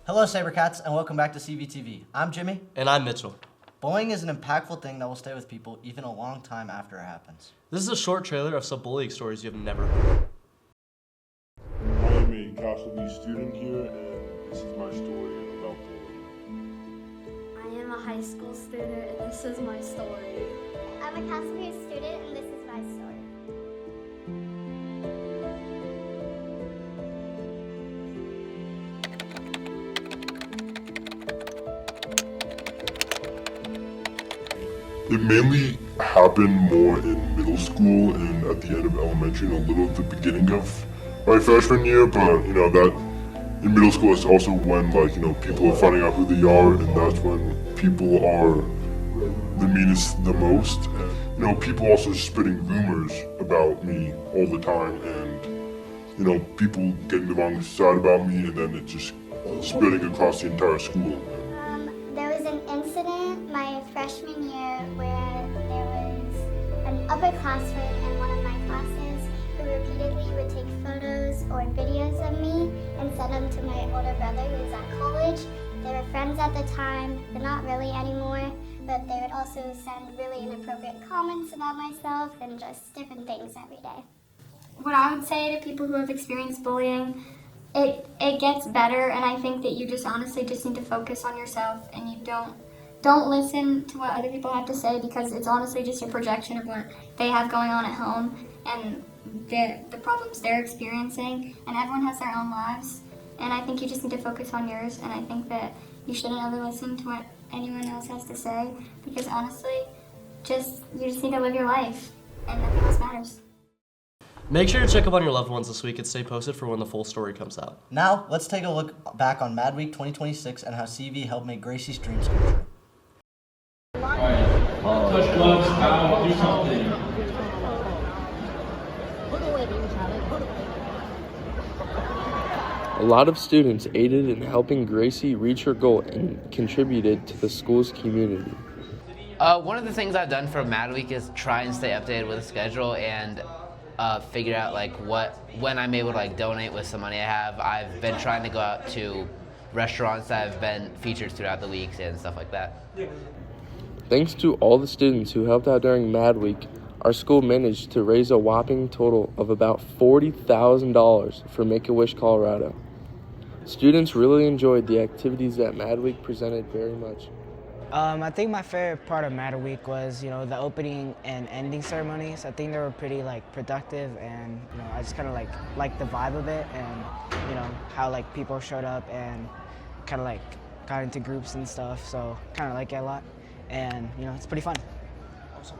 Hello Sabercats and welcome back to CVTV. I'm Jimmy. And I'm Mitchell. Bullying is an impactful thing that will stay with people even a long time after it happens. This is a short trailer of some bullying stories you have never heard. I am a Castle B student here, and this is my story about bullying. I am a high school student, and this is my story. I'm a Castle B student, and this is my story. It mainly happened more in middle school and at the end of elementary and a little at the beginning of my freshman year, but that in middle school is also when people are finding out who they are, and that's when people are the meanest the most. People also spreading rumors about me all the time, and people getting the wrong side about me, and then it just spreading across the entire school. There was an incident my freshman year where there was an upperclassman in one of my classes who repeatedly would take photos or videos of me and send them to my older brother who was at college. They were friends at the time, they're not really anymore, but they would also send really inappropriate comments about myself and just different things every day. What I would say to people who have experienced bullying, it gets better, and I think that you just honestly just need to focus on yourself, and you don't listen to what other people have to say, because it's honestly just a projection of what they have going on at home and the problems they're experiencing, and everyone has their own lives, and I think you just need to focus on yours, and I think that you shouldn't ever listen to what anyone else has to say, because honestly, you just need to live your life, and nothing else matters. Make sure to check up on your loved ones this week and stay posted for when the full story comes out. Now, let's take a look back on Mad Week 2026 and how CV helped make Gracie's dreams come true. Touch gloves, foul, do something. A lot of students aided in helping Gracie reach her goal and contributed to the school's community. One of the things I've done for Mad Week is try and stay updated with the schedule and figure out when I'm able to donate with some money I have. I've been trying to go out to restaurants that have been featured throughout the weeks and stuff like that. Thanks to all the students who helped out during Mad Week, our school managed to raise a whopping total of about $40,000 for Make-A-Wish Colorado. Students really enjoyed the activities that Mad Week presented very much. I think my favorite part of Mad Week was, the opening and ending ceremonies. I think they were pretty productive, and I just kind of liked the vibe of it, and how people showed up and kind of got into groups and stuff. So kind of like it a lot, and it's pretty fun. Awesome.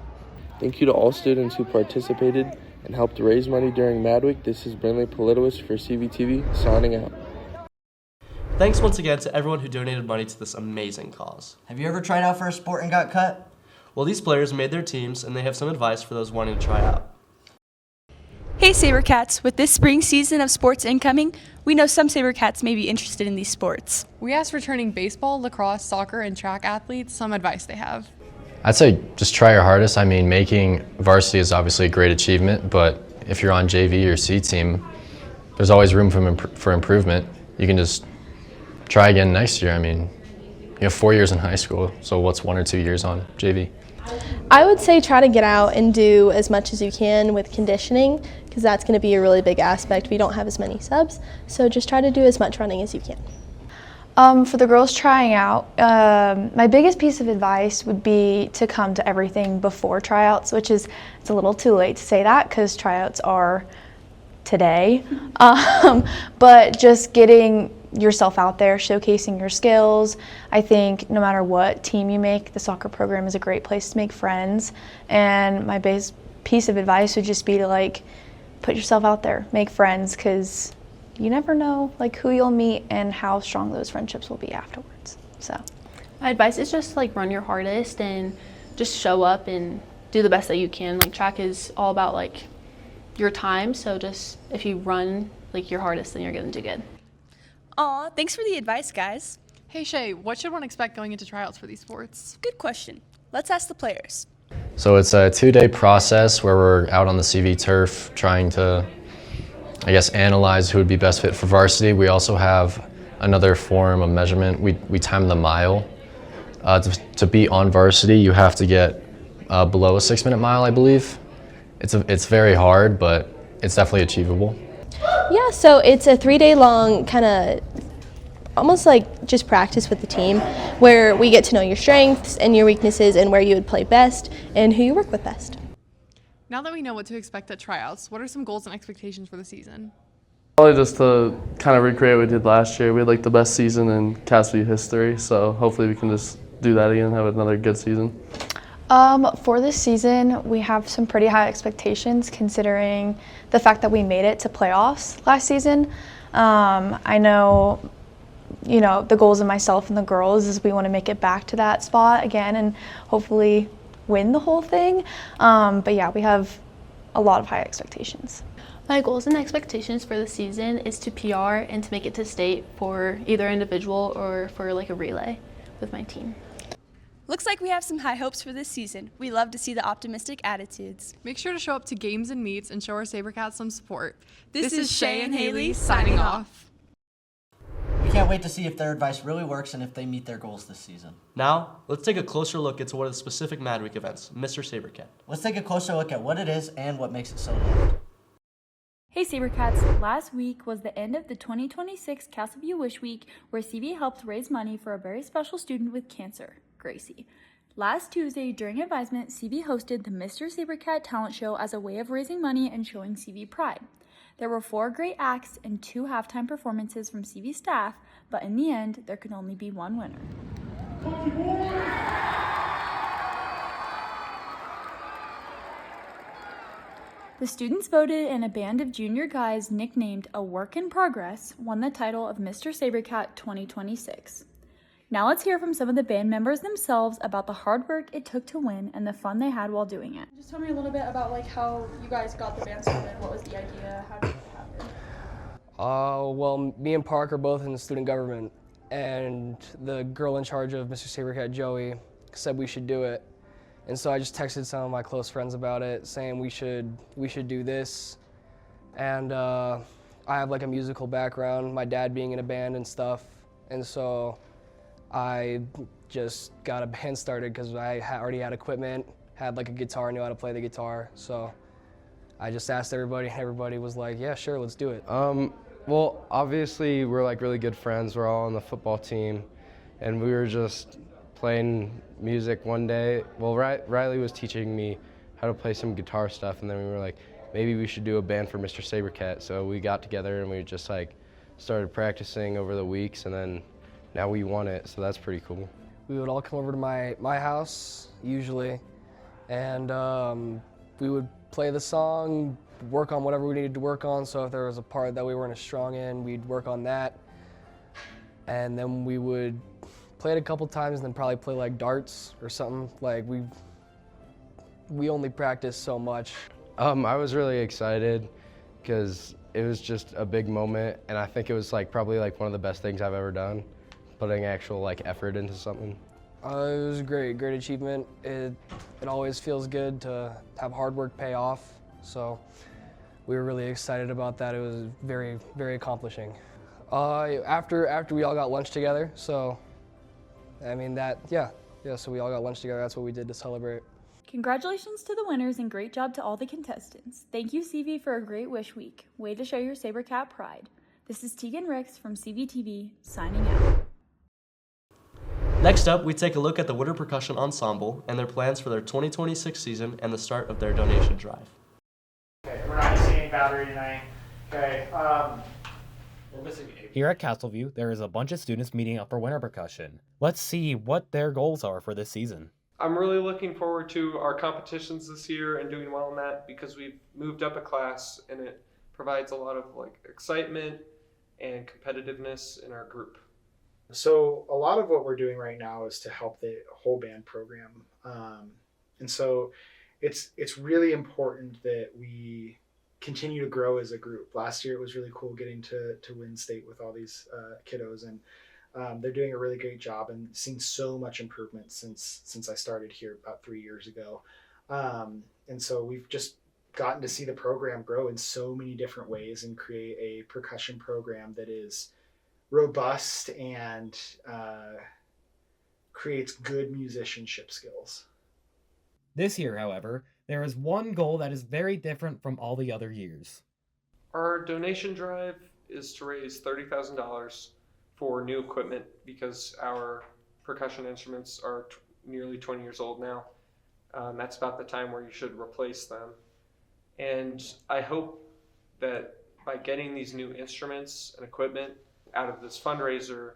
Thank you to all students who participated and helped raise money during Mad Week. This is Brinley Politowicz for CVTV, signing out. Thanks once again to everyone who donated money to this amazing cause. Have you ever tried out for a sport and got cut? Well, these players made their teams, and they have some advice for those wanting to try out. Hey Sabercats, with this spring season of sports incoming, we know some Sabercats may be interested in these sports. We asked returning baseball, lacrosse, soccer, and track athletes some advice they have. I'd say just try your hardest. I mean, making varsity is obviously a great achievement, but if you're on JV or C team, there's always room for improvement. You can just try again next year. I mean, you have 4 years in high school, so what's 1 or 2 years on JV? I would say try to get out and do as much as you can with conditioning, because that's going to be a really big aspect. We don't have as many subs, so just try to do as much running as you can. For the girls trying out, my biggest piece of advice would be to come to everything before tryouts, which is, it's a little too late to say that because tryouts are today, but just getting yourself out there, showcasing your skills. I think no matter what team you make, the soccer program is a great place to make friends, and my base piece of advice would just be to put yourself out there, make friends, because you never know who you'll meet and how strong those friendships will be afterwards. So my advice is just run your hardest and just show up and do the best that you can. Track is all about your time, so just if you run your hardest, then you're going to do good. Aw, thanks for the advice, guys. Hey Shay, what should one expect going into tryouts for these sports? Good question. Let's ask the players. So it's a 2-day process where we're out on the CV turf trying to, analyze who would be best fit for varsity. We also have another form of measurement. We time the mile. To be on varsity, you have to get below a 6-minute mile, I believe. It's very hard, but it's definitely achievable. Yeah, so it's a 3-day long kind of almost like just practice with the team where we get to know your strengths and your weaknesses and where you would play best and who you work with best. Now that we know what to expect at tryouts, what are some goals and expectations for the season? Probably just to kind of recreate what we did last year. We had like the best season in Cassidy history, so hopefully we can just do that again and have another good season. For this season, we have some pretty high expectations considering the fact that we made it to playoffs last season. I know, the goals of myself and the girls is we want to make it back to that spot again and hopefully win the whole thing. But yeah, we have a lot of high expectations. My goals and expectations for the season is to PR and to make it to state for either individual or for like a relay with my team. Looks like we have some high hopes for this season. We love to see the optimistic attitudes. Make sure to show up to games and meets and show our SaberCats some support. This is Shay and Haley signing off. We can't wait to see if their advice really works and if they meet their goals this season. Now, let's take a closer look into one of the specific Mad Week events, Mr. SaberCat. Let's take a closer look at what it is and what makes it so loved. Hey SaberCats, last week was the end of the 2026 Castleview Wish Week where CV helped raise money for a very special student with cancer, Gracie. Last Tuesday, during advisement, CV hosted the Mr. SaberCat talent show as a way of raising money and showing CV pride. There were 4 great acts and 2 halftime performances from CV staff, but in the end, there could only be one winner. The students voted and a band of junior guys nicknamed A Work in Progress won the title of Mr. SaberCat 2026. Now let's hear from some of the band members themselves about the hard work it took to win and the fun they had while doing it. Just tell me a little bit about how you guys got the band started. What was the idea? How did it happen? Well, me and Park are both in the student government, and the girl in charge of Mr. SaberCat, Joey, said we should do it. And so I just texted some of my close friends about it, saying we should do this. And I have like a musical background, my dad being in a band and stuff, and so I just got a band started because I already had equipment, had like a guitar, knew how to play the guitar. So I just asked everybody, and everybody was like, yeah, sure, let's do it. Well, obviously we're like really good friends. We're all on the football team, and we were just playing music one day. Well, Riley was teaching me how to play some guitar stuff, and then we were like, maybe we should do a band for Mr. SaberCat. So we got together and we just like started practicing over the weeks, and then now we won it, so that's pretty cool. We would all come over to my house, usually, and we would play the song, work on whatever we needed to work on. So if there was a part that we weren't as strong in, we'd work on that. And then we would play it a couple times and then probably play like darts or something. Like we only practiced so much. I was really excited because it was just a big moment, and I think it was like probably like one of the best things I've ever done, putting actual like effort into something. It was great achievement. It always feels good to have hard work pay off. So we were really excited about that. It was very, very accomplishing. After we all got lunch together, so I mean so we all got lunch together. That's what we did to celebrate. Congratulations to the winners and great job to all the contestants. Thank you, CV, for a great Wish Week. Way to show your SaberCat pride. This is Tegan Ricks from CVTV, signing out. Next up, we take a look at the Winter Percussion Ensemble and their plans for their 2026 season and the start of their donation drive. Okay, we're not seeing battery tonight. Okay, we're missing 8. Here at Castleview, there is a bunch of students meeting up for Winter Percussion. Let's see what their goals are for this season. I'm really looking forward to our competitions this year and doing well in that because we've moved up a class and it provides a lot of excitement and competitiveness in our group. So a lot of what we're doing right now is to help the whole band program. And so it's really important that we continue to grow as a group. Last year it was really cool getting to win state with all these kiddos, and they're doing a really great job and seen so much improvement since I started here about 3 years ago. And so we've just gotten to see the program grow in so many different ways and create a percussion program that is robust and creates good musicianship skills. This year, however, there is one goal that is very different from all the other years. Our donation drive is to raise $30,000 for new equipment because our percussion instruments are nearly 20 years old now. That's about the time where you should replace them. And I hope that by getting these new instruments and equipment out of this fundraiser,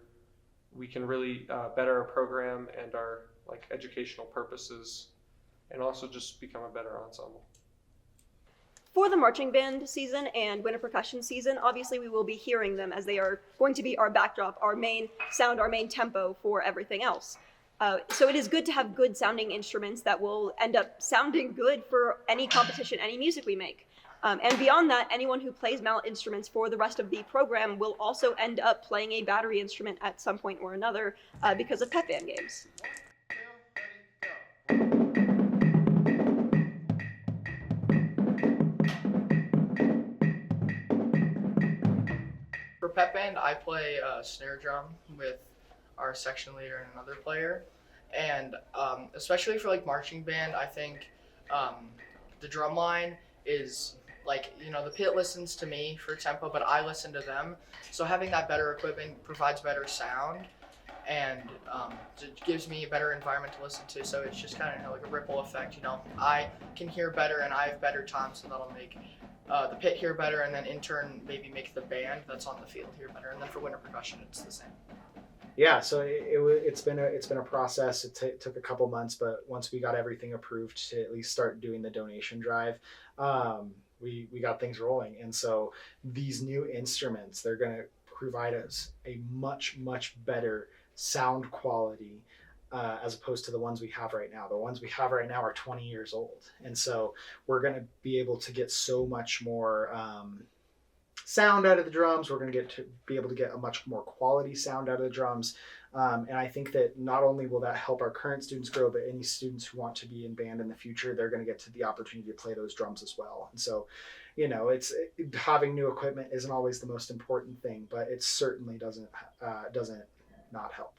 we can really better our program and our educational purposes, and also just become a better ensemble. For the marching band season and winter percussion season, obviously we will be hearing them as they are going to be our backdrop, our main sound, our main tempo for everything else. So it is good to have good sounding instruments that will end up sounding good for any competition, any music we make. And beyond that, anyone who plays mallet instruments for the rest of the program will also end up playing a battery instrument at some point or another because of pep band games. For pep band, I play snare drum with our section leader and another player. And especially for marching band, I think the drum line is the pit listens to me for tempo, but I listen to them. So having that better equipment provides better sound, and it gives me a better environment to listen to. So it's just kind of like a ripple effect. I can hear better and I have better time, so that'll make the pit hear better, and then in turn maybe make the band that's on the field hear better. And then for winter percussion, it's the same. Yeah, so it's been a process. It took a couple months, but once we got everything approved to at least start doing the donation drive, we got things rolling. And so these new instruments, they're going to provide us a much better sound quality as opposed to the ones we have right now. The ones we have right now are 20 years old, and so we're going to be able to get so much more sound out of the drums. We're going to be able to get a much more quality sound out of the drums. And I think that not only will that help our current students grow, but any students who want to be in band in the future, they're going to get to the opportunity to play those drums as well. And so, having new equipment isn't always the most important thing, but it certainly doesn't not help.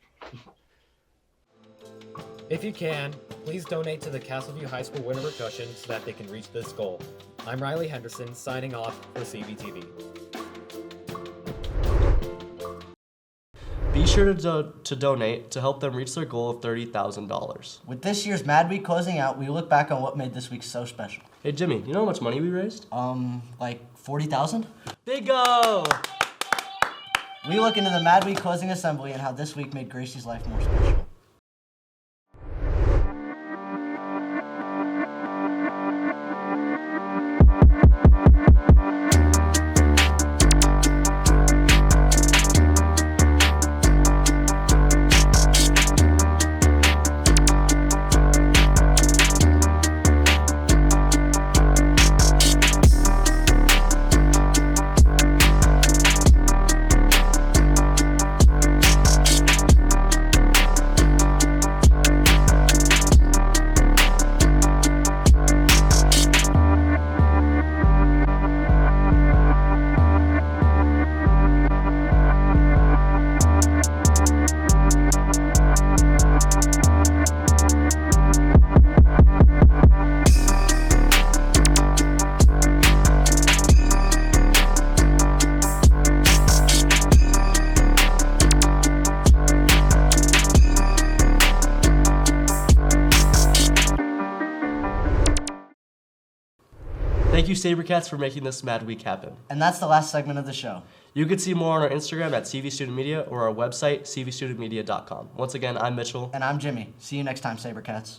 If you can, please donate to the Castleview High School Winter Percussion so that they can reach this goal. I'm Riley Henderson, signing off for CVTV. Be sure to donate to help them reach their goal of $30,000. With this year's Mad Week closing out, we look back on what made this week so special. Hey Jimmy, you know how much money we raised? Like 40,000? Bingo! We look into the Mad Week closing assembly and how this week made Gracie's life more special. Thank you, Sabercats, for making this Mad Week happen. And that's the last segment of the show. You can see more on our Instagram at CV Student Media or our website, cvstudentmedia.com. Once again, I'm Mitchell. And I'm Jimmy. See you next time, Sabercats.